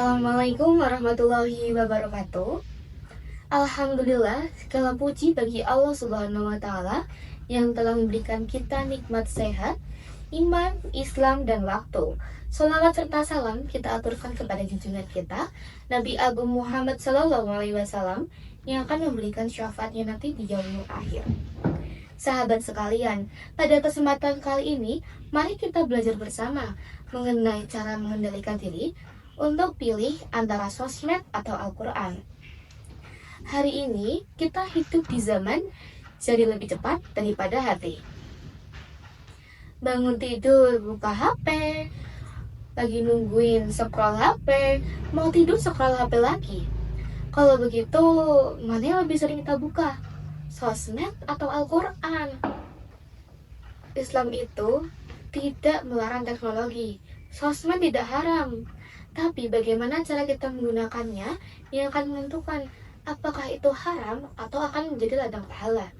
Assalamualaikum warahmatullahi wabarakatuh. Alhamdulillah, segala puji bagi Allah Subhanahu wa Ta'ala yang telah memberikan kita nikmat sehat, iman, Islam, dan waktu. Salawat serta salam kita aturkan kepada junjungan kita, Nabi Agung Muhammad Sallallahu Alaihi Wasallam, yang akan memberikan syafaatnya nanti di yaumul akhir. Sahabat sekalian, pada kesempatan kali ini, mari kita belajar bersama mengenai cara mengendalikan diri untuk pilih antara sosmed atau Al-Quran. Hari ini kita hidup di zaman jadi lebih cepat daripada hati. Bangun tidur buka HP, lagi nungguin scroll HP, mau tidur scroll HP lagi. Kalau begitu, mana yang lebih sering kita buka? Sosmed atau Al-Quran? Islam itu tidak melarang teknologi. Sosmed tidak haram. Tapi bagaimana cara kita menggunakannya yang akan menentukan apakah itu haram atau akan menjadi ladang pahala.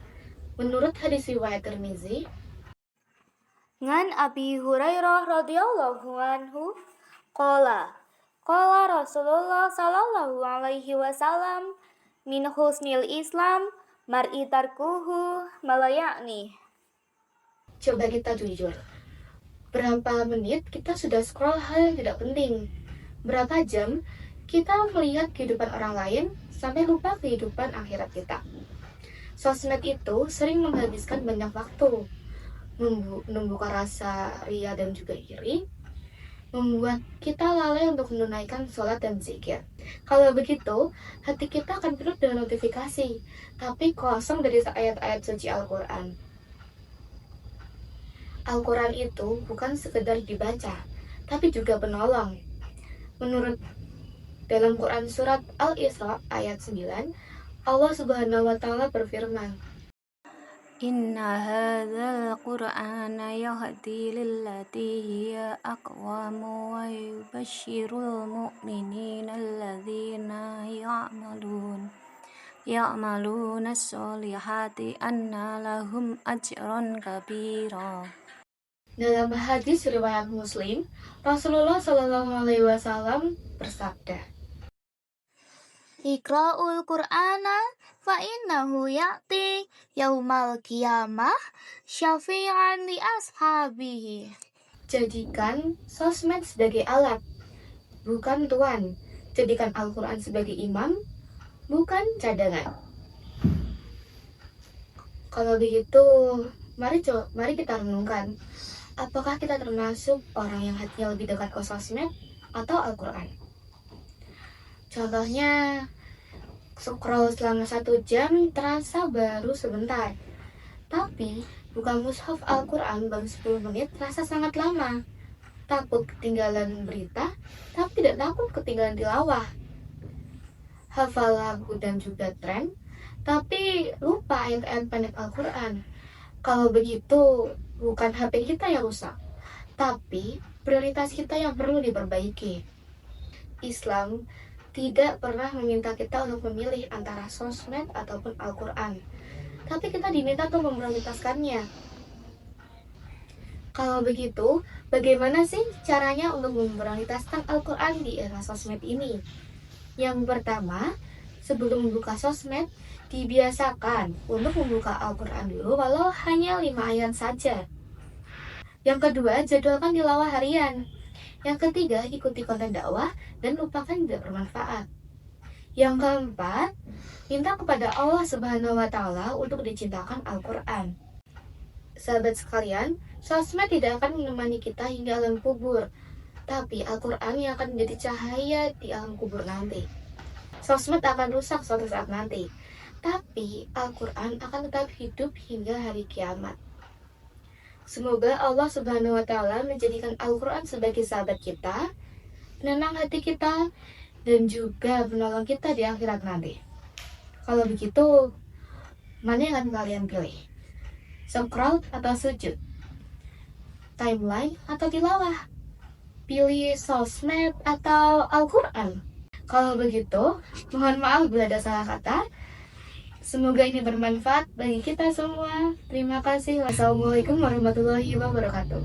Menurut hadis riwayat Tirmizi, ngan Abi Hurairah radhiyallahu anhu qala Rasulullah sallallahu alaihi wasallam min husnil Islam mar'i tarkuhu malayani. Coba kita jujur, berapa menit kita sudah scroll hal yang tidak penting? Berapa jam kita melihat kehidupan orang lain sampai lupa kehidupan akhirat kita? Sosmed itu sering menghabiskan banyak waktu, menumbuhkan rasa ria dan juga iri, membuat kita lalai untuk menunaikan sholat dan zikir. Kalau begitu, hati kita akan penuh dengan notifikasi, tapi kosong dari ayat-ayat suci Al-Quran. Al-Quran itu bukan sekedar dibaca, tapi juga penolong. Menurut dalam Quran surat Al-Isra ayat 9, Allah Subhanahu wa Ta'ala berfirman, Inna hadzal Qur'ana yahdi lillati hiya aqwamu wa yubashshirul mu'minina alladzina ya'maluna as-solihati anna lahum ajran kabira. Dalam hadis riwayat Muslim, Rasulullah Shallallahu Alaihi Wasallam bersabda, Iqra'ul Qur'ana fa innahu ya'ti yaumal qiyamah syafi'an li ashabihi. Jadikan sosmed sebagai alat, bukan tuan. Jadikan Al-Quran sebagai imam, bukan cadangan. Kalau begitu, mari kita renungkan, apakah kita termasuk orang yang hatinya lebih dekat ke sosmed atau Al-Quran? Contohnya, scroll selama 1 jam terasa baru sebentar. Tapi, buka mushaf Al-Quran baru 10 menit terasa sangat lama. Takut ketinggalan berita, tapi tidak takut ketinggalan tilawah. Hafal lagu dan juga tren, tapi lupa ayat-ayat pendek Al-Quran. Kalau begitu, bukan HP kita yang rusak, tapi prioritas kita yang perlu diperbaiki. Islam tidak pernah meminta kita untuk memilih antara sosmed ataupun Al-Quran, tapi kita diminta untuk memprioritaskannya. Kalau begitu, bagaimana sih caranya untuk memprioritaskan Al-Quran di era sosmed ini? Yang pertama, sebelum membuka sosmed, dibiasakan untuk membuka Al-Quran dulu walau hanya 5 ayat saja. Yang kedua, jadwalkan tilawah harian. Yang ketiga, ikuti konten dakwah dan lupakan tidak bermanfaat. Yang keempat, minta kepada Allah Subhanahu wa Ta'ala untuk dicintakan Al-Quran. Sahabat sekalian, sosmed tidak akan menemani kita hingga alam kubur, tapi Al-Quran yang akan menjadi cahaya di alam kubur nanti. Sosmed akan rusak suatu saat nanti, tapi Al-Quran akan tetap hidup hingga hari kiamat. Semoga Allah Subhanahu wa Ta'ala menjadikan Al-Quran sebagai sahabat kita, penenang hati kita, dan juga penolong kita di akhirat nanti. Kalau begitu, mana yang akan kalian pilih? Scroll atau sujud? Timeline atau tilawah? Pilih sosmed atau Al-Quran? Kalau begitu, mohon maaf bila ada salah kata. Semoga ini bermanfaat bagi kita semua. Terima kasih. Wassalamualaikum warahmatullahi wabarakatuh.